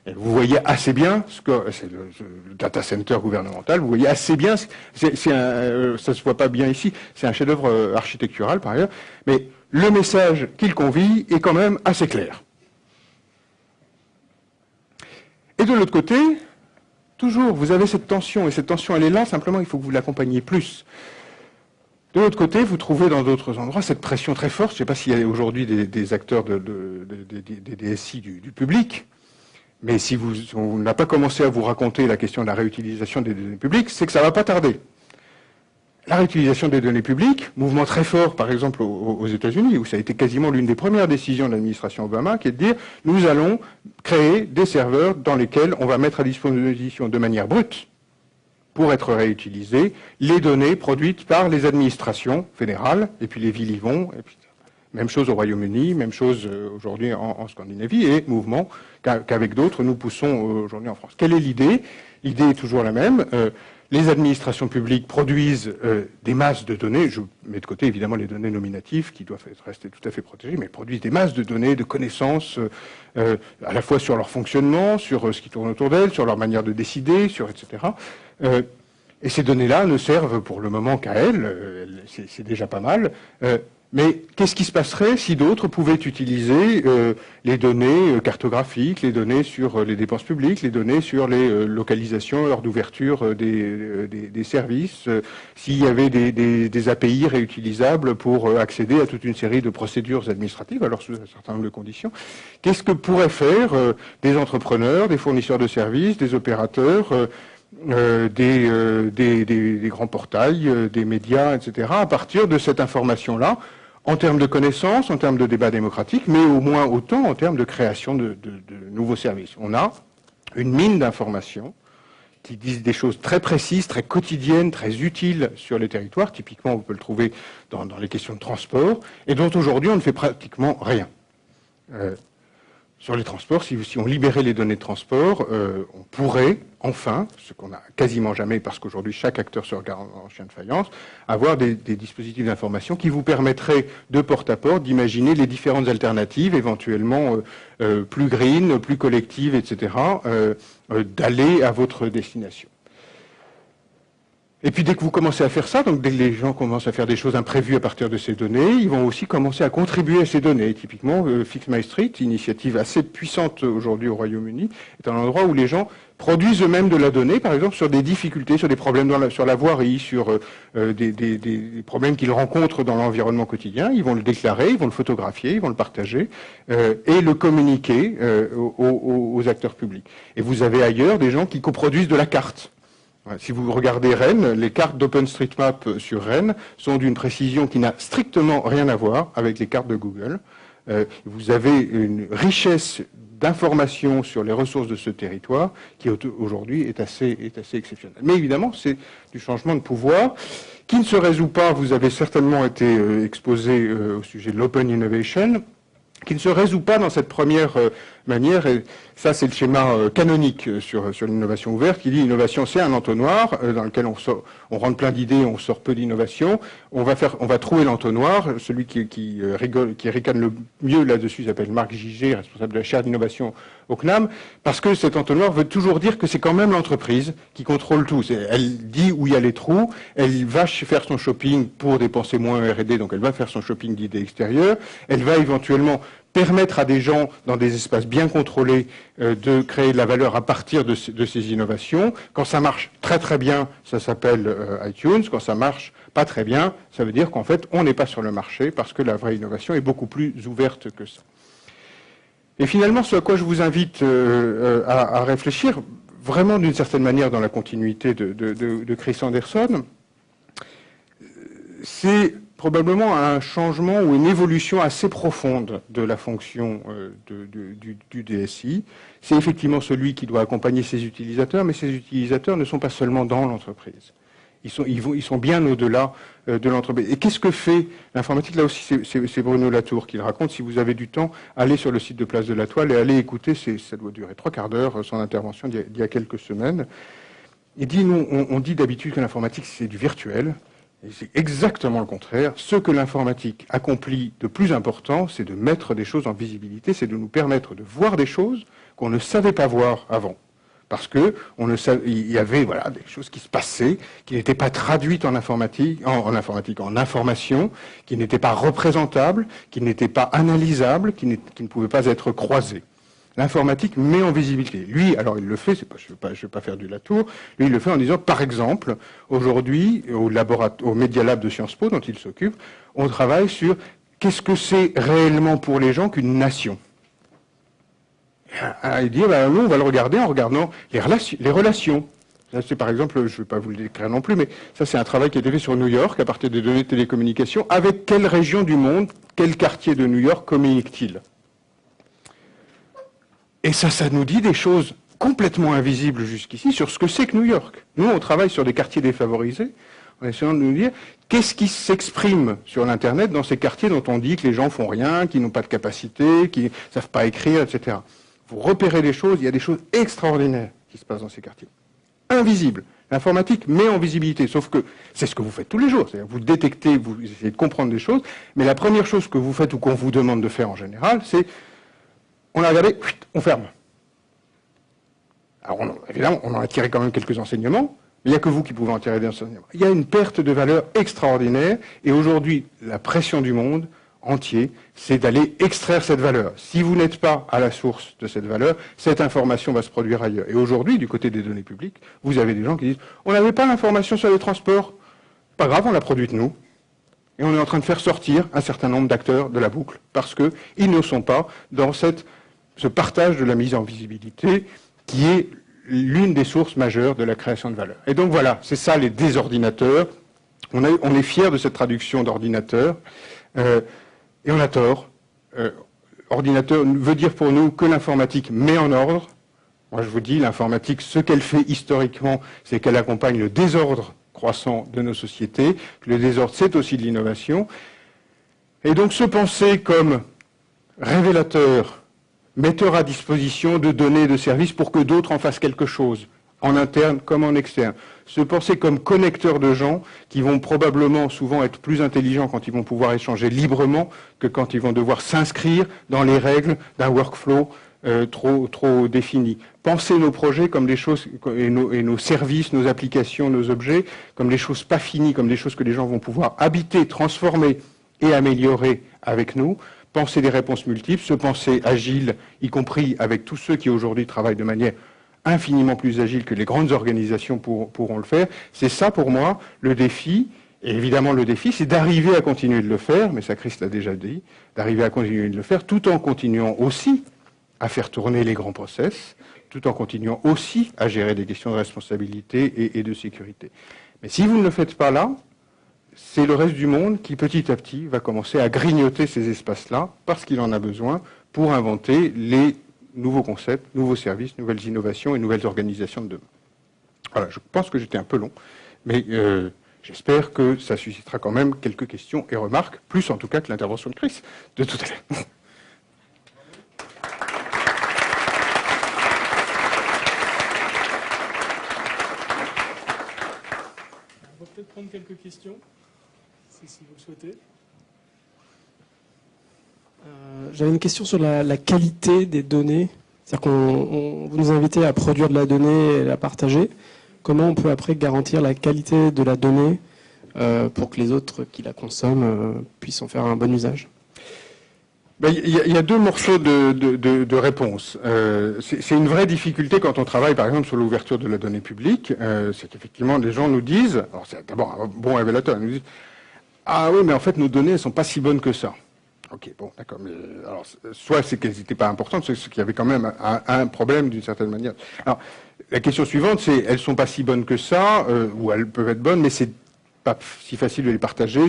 et vous voyez assez bien, c'est le data center gouvernemental, vous voyez assez bien, ça se voit pas bien ici, c'est un chef-d'œuvre architectural par ailleurs, mais le message qu'il convie est quand même assez clair. Et de l'autre côté, toujours, vous avez cette tension, et cette tension, elle est là, simplement, il faut que vous l'accompagniez plus. De l'autre côté, vous trouvez dans d'autres endroits cette pression très forte, je ne sais pas s'il y a aujourd'hui des acteurs des DSI du public, mais si on n'a pas commencé à vous raconter la question de la réutilisation des données publiques, c'est que ça ne va pas tarder. La réutilisation des données publiques, mouvement très fort par exemple aux États-Unis, où ça a été quasiment l'une des premières décisions de l'administration Obama, qui est de dire nous allons créer des serveurs dans lesquels on va mettre à disposition de manière brute, pour être réutilisées, les données produites par les administrations fédérales, et puis les villes y vont, et puis même chose au Royaume-Uni, même chose aujourd'hui en Scandinavie, et mouvement qu'avec d'autres nous poussons aujourd'hui en France. Quelle est l'idée? L'idée est toujours la même. Les administrations publiques produisent des masses de données, je mets de côté évidemment les données nominatives qui doivent rester tout à fait protégées, mais elles produisent des masses de données, de connaissances, à la fois sur leur fonctionnement, sur ce qui tourne autour d'elles, sur leur manière de décider, etc. Et ces données-là ne servent pour le moment qu'à elles, c'est déjà pas mal. Mais qu'est-ce qui se passerait si d'autres pouvaient utiliser les données cartographiques, les données sur les dépenses publiques, les données sur les localisations, l'heure d'ouverture des services, s'il y avait des API réutilisables pour accéder à toute une série de procédures administratives, alors sous un certain nombre de conditions. Qu'est-ce que pourraient faire des entrepreneurs, des fournisseurs de services, des opérateurs, des grands portails, des médias, etc., à partir de cette information-là, en termes de connaissances, en termes de débat démocratique, mais au moins autant en termes de création de nouveaux services. On a une mine d'informations qui disent des choses très précises, très quotidiennes, très utiles sur les territoires. Typiquement, on peut le trouver dans les questions de transport, et dont aujourd'hui on ne fait pratiquement rien. sur les transports, si on libérait les données de transport, on pourrait, enfin, ce qu'on n'a quasiment jamais, parce qu'aujourd'hui chaque acteur se regarde en chien de faïence, avoir des dispositifs d'information qui vous permettraient, de porte à porte, d'imaginer les différentes alternatives, éventuellement plus green, plus collectives, etc., d'aller à votre destination. Et puis dès que vous commencez à faire ça, donc dès que les gens commencent à faire des choses imprévues à partir de ces données, ils vont aussi commencer à contribuer à ces données. Typiquement, Fix My Street, initiative assez puissante aujourd'hui au Royaume-Uni, est un endroit où les gens produisent eux-mêmes de la donnée, par exemple sur des difficultés, sur des problèmes sur la voirie, sur des problèmes qu'ils rencontrent dans l'environnement quotidien. Ils vont le déclarer, ils vont le photographier, ils vont le partager et le communiquer aux acteurs publics. Et vous avez ailleurs des gens qui coproduisent de la carte. Si vous regardez Rennes, les cartes d'OpenStreetMap sur Rennes sont d'une précision qui n'a strictement rien à voir avec les cartes de Google. Vous avez une richesse d'informations sur les ressources de ce territoire qui aujourd'hui est assez exceptionnelle. Mais évidemment, c'est du changement de pouvoir qui ne se résout pas, vous avez certainement été exposé au sujet de l'Open Innovation, qui ne se résout pas dans cette première manière, et ça c'est le schéma canonique sur l'innovation ouverte, qui dit l'innovation c'est un entonnoir dans lequel on rentre plein d'idées, on sort peu d'innovation, on va trouver l'entonnoir, celui qui ricane le mieux là-dessus s'appelle Marc Gigé, responsable de la chaire d'innovation au CNAM, parce que cet entonnoir veut toujours dire que c'est quand même l'entreprise qui contrôle tout. Elle dit où il y a les trous, elle va faire son shopping pour dépenser moins en R&D, donc elle va faire son shopping d'idées extérieures, elle va éventuellement permettre à des gens, dans des espaces bien contrôlés, de créer de la valeur à partir de ces innovations. Quand ça marche très très bien, ça s'appelle iTunes. Quand ça marche pas très bien, ça veut dire qu'en fait, on n'est pas sur le marché, parce que la vraie innovation est beaucoup plus ouverte que ça. Et finalement, ce à quoi je vous invite à réfléchir, vraiment d'une certaine manière dans la continuité de Chris Anderson, c'est probablement un changement ou une évolution assez profonde de la fonction du DSI. C'est effectivement celui qui doit accompagner ses utilisateurs, mais ces utilisateurs ne sont pas seulement dans l'entreprise. Ils sont bien au-delà de l'entreprise. Et qu'est-ce que fait l'informatique? Là aussi, c'est Bruno Latour qui le raconte. Si vous avez du temps, allez sur le site de Place de la Toile et allez écouter, ça doit durer 3/4 d'heure, son intervention d'il y a quelques semaines. Il dit, nous, on dit d'habitude que l'informatique, c'est du virtuel. Et c'est exactement le contraire. Ce que l'informatique accomplit de plus important, c'est de mettre des choses en visibilité, c'est de nous permettre de voir des choses qu'on ne savait pas voir avant. Parce que il y avait des choses qui se passaient, qui n'étaient pas traduites en informatique, en information, qui n'étaient pas représentables, qui n'étaient pas analysables, qui ne pouvaient pas être croisées. L'informatique met en visibilité. Lui, alors il le fait, je ne vais pas faire du Latour, lui il le fait en disant, par exemple, aujourd'hui, au Media Lab de Sciences Po, dont il s'occupe, on travaille sur qu'est-ce que c'est réellement pour les gens qu'une nation. Il dit, nous on va le regarder en regardant les relations. Ça, c'est par exemple, je ne vais pas vous le décrire non plus, mais ça c'est un travail qui a été fait sur New York, à partir des données de télécommunications, avec quelle région du monde, quel quartier de New York communique-t-il? Et ça nous dit des choses complètement invisibles jusqu'ici sur ce que c'est que New York. Nous, on travaille sur des quartiers défavorisés, en essayant de nous dire qu'est-ce qui s'exprime sur l'Internet dans ces quartiers dont on dit que les gens font rien, qui n'ont pas de capacité, qui ne savent pas écrire, etc. Vous repérez des choses, il y a des choses extraordinaires qui se passent dans ces quartiers. Invisibles. L'informatique met en visibilité, sauf que c'est ce que vous faites tous les jours. C'est-à-dire vous détectez, vous essayez de comprendre des choses, mais la première chose que vous faites ou qu'on vous demande de faire en général, c'est on a regardé, on ferme. Alors, évidemment, on en a tiré quand même quelques enseignements, mais il n'y a que vous qui pouvez en tirer des enseignements. Il y a une perte de valeur extraordinaire, et aujourd'hui, la pression du monde entier, c'est d'aller extraire cette valeur. Si vous n'êtes pas à la source de cette valeur, cette information va se produire ailleurs. Et aujourd'hui, du côté des données publiques, vous avez des gens qui disent « On n'avait pas l'information sur les transports, pas grave, on l'a produite nous. » Et on est en train de faire sortir un certain nombre d'acteurs de la boucle, parce qu'ils ne sont pas dans ce partage de la mise en visibilité qui est l'une des sources majeures de la création de valeur. Et donc voilà, c'est ça les désordinateurs. On est fiers de cette traduction d'ordinateur, et on a tort. Ordinateur veut dire pour nous que l'informatique met en ordre. Moi je vous dis, l'informatique, ce qu'elle fait historiquement, c'est qu'elle accompagne le désordre croissant de nos sociétés. Le désordre, c'est aussi de l'innovation. Et donc se penser comme révélateur metteur à disposition de données de services pour que d'autres en fassent quelque chose, en interne comme en externe. Se penser comme connecteur de gens qui vont probablement souvent être plus intelligents quand ils vont pouvoir échanger librement que quand ils vont devoir s'inscrire dans les règles d'un workflow trop défini. Penser nos projets comme des choses, et nos services, nos applications, nos objets, comme des choses pas finies, comme des choses que les gens vont pouvoir habiter, transformer et améliorer avec nous. Penser des réponses multiples, se penser agile, y compris avec tous ceux qui aujourd'hui travaillent de manière infiniment plus agile que les grandes organisations pourront le faire. C'est ça pour moi le défi. Et évidemment le défi, c'est d'arriver à continuer de le faire, mais ça Chris l'a déjà dit, d'arriver à continuer de le faire tout en continuant aussi à faire tourner les grands process, tout en continuant aussi à gérer des questions de responsabilité et de sécurité. Mais si vous ne le faites pas là, c'est le reste du monde qui, petit à petit, va commencer à grignoter ces espaces-là, parce qu'il en a besoin, pour inventer les nouveaux concepts, nouveaux services, nouvelles innovations et nouvelles organisations de demain. Voilà, je pense que j'étais un peu long, mais j'espère que ça suscitera quand même quelques questions et remarques, plus en tout cas que l'intervention de Chris de tout à l'heure. On va peut-être prendre quelques questions, si vous le souhaitez. J'avais une question sur la qualité des données. C'est-à-dire vous nous invitez à produire de la donnée et la partager. Comment on peut après garantir la qualité de la donnée pour que les autres qui la consomment puissent en faire un bon usage? Il y a deux morceaux de réponse. C'est une vraie difficulté quand on travaille, par exemple, sur l'ouverture de la donnée publique. C'est qu'effectivement, les gens nous disent, alors c'est d'abord un bon révélateur, ils nous disent « Ah oui, mais en fait, nos données, elles sont pas si bonnes que ça. » Ok, bon, d'accord. Mais alors, soit c'est qu'elles n'étaient pas importantes, soit qu'il y avait quand même un problème d'une certaine manière. Alors, la question suivante, c'est elles sont pas si bonnes que ça, ou elles peuvent être bonnes, mais c'est pas si facile de les partager.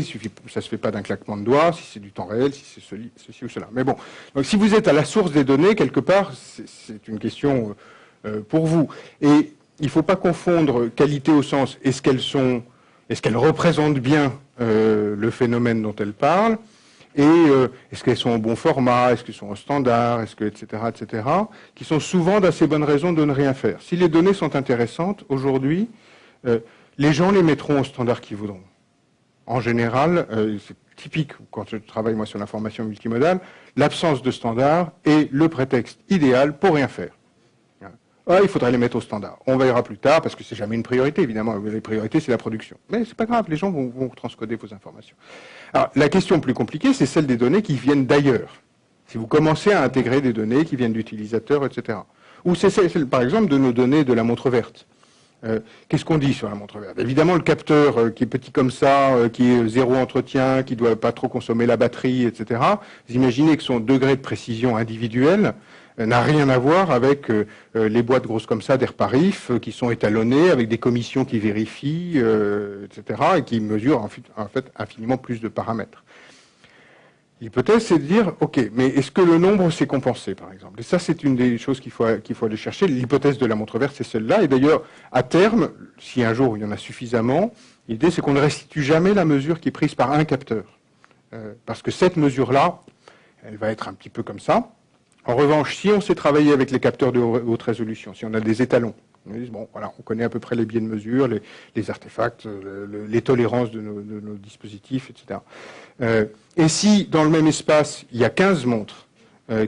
Ça se fait pas d'un claquement de doigts, si c'est du temps réel, si c'est ceci ou cela. Mais bon, donc si vous êtes à la source des données quelque part, c'est une question pour vous. Et il faut pas confondre qualité au sens est-ce qu'elles représentent bien le phénomène dont elles parlent. Et est-ce qu'elles sont en bon format, est-ce qu'elles sont en standard, etc., qui sont souvent d'assez bonnes raisons de ne rien faire. Si les données sont intéressantes, aujourd'hui, les gens les mettront au standard qu'ils voudront. En général, c'est typique quand je travaille moi sur l'information multimodale, l'absence de standard est le prétexte idéal pour rien faire. Ah, il faudrait les mettre au standard. On verra plus tard, parce que c'est jamais une priorité, évidemment. Les priorités, c'est la production. Mais c'est pas grave, les gens vont transcoder vos informations. Alors, la question plus compliquée, c'est celle des données qui viennent d'ailleurs. Si vous commencez à intégrer des données qui viennent d'utilisateurs, etc. Ou c'est celle, par exemple, de nos données de la montre verte. Qu'est-ce qu'on dit sur la montre verte? Évidemment, le capteur qui est petit comme ça, qui est zéro entretien, qui doit pas trop consommer la batterie, etc. Vous imaginez que son degré de précision individuelle n'a rien à voir avec les boîtes grosses comme ça d'Airparif qui sont étalonnées avec des commissions qui vérifient, etc. et qui mesurent en fait infiniment plus de paramètres. L'hypothèse, c'est de dire, ok, mais est-ce que le nombre s'est compensé, par exemple? Et ça, c'est une des choses qu'il faut aller chercher. L'hypothèse de la montre verte, c'est celle-là. Et d'ailleurs, à terme, si un jour il y en a suffisamment, l'idée, c'est qu'on ne restitue jamais la mesure qui est prise par un capteur. Parce que cette mesure-là, elle va être un petit peu comme ça. En revanche, si on sait travailler avec les capteurs de haute résolution, si on a des étalons, on dit, bon, voilà, on connaît à peu près les biais de mesure, les artefacts, les tolérances de nos dispositifs, etc. Et si, dans le même espace, il y a 15 montres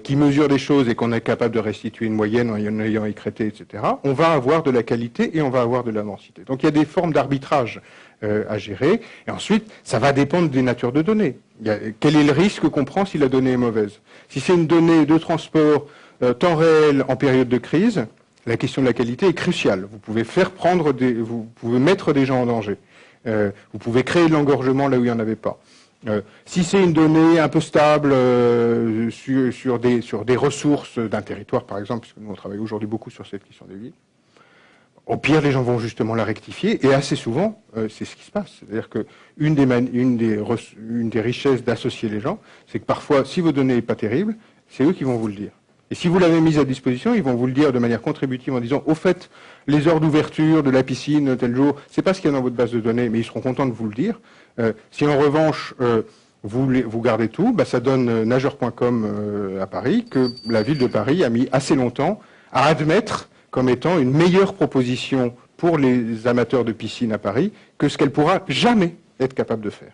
qui mesurent des choses et qu'on est capable de restituer une moyenne en ayant écrété, etc., on va avoir de la qualité et on va avoir de la densité. Donc il y a des formes d'arbitrage à gérer. Et ensuite, ça va dépendre des natures de données. Quel est le risque qu'on prend si la donnée est mauvaise? Si c'est une donnée de transport temps réel en période de crise, la question de la qualité est cruciale. Vous pouvez vous pouvez mettre des gens en danger. Vous pouvez créer de l'engorgement là où il n'y en avait pas. Si c'est une donnée un peu stable sur des ressources d'un territoire, par exemple, puisque nous on travaille aujourd'hui beaucoup sur cette question des villes, au pire, les gens vont justement la rectifier, et assez souvent, c'est ce qui se passe. C'est-à-dire qu'une des richesses d'associer les gens, c'est que parfois, si vos données n'est pas terrible, c'est eux qui vont vous le dire. Et si vous l'avez mise à disposition, ils vont vous le dire de manière contributive en disant, au fait, les heures d'ouverture de la piscine tel jour, c'est pas ce qu'il y a dans votre base de données, mais ils seront contents de vous le dire. Si en revanche, vous gardez tout, ça donne nageur.com à Paris, que la ville de Paris a mis assez longtemps à admettre comme étant une meilleure proposition pour les amateurs de piscine à Paris que ce qu'elle pourra jamais être capable de faire.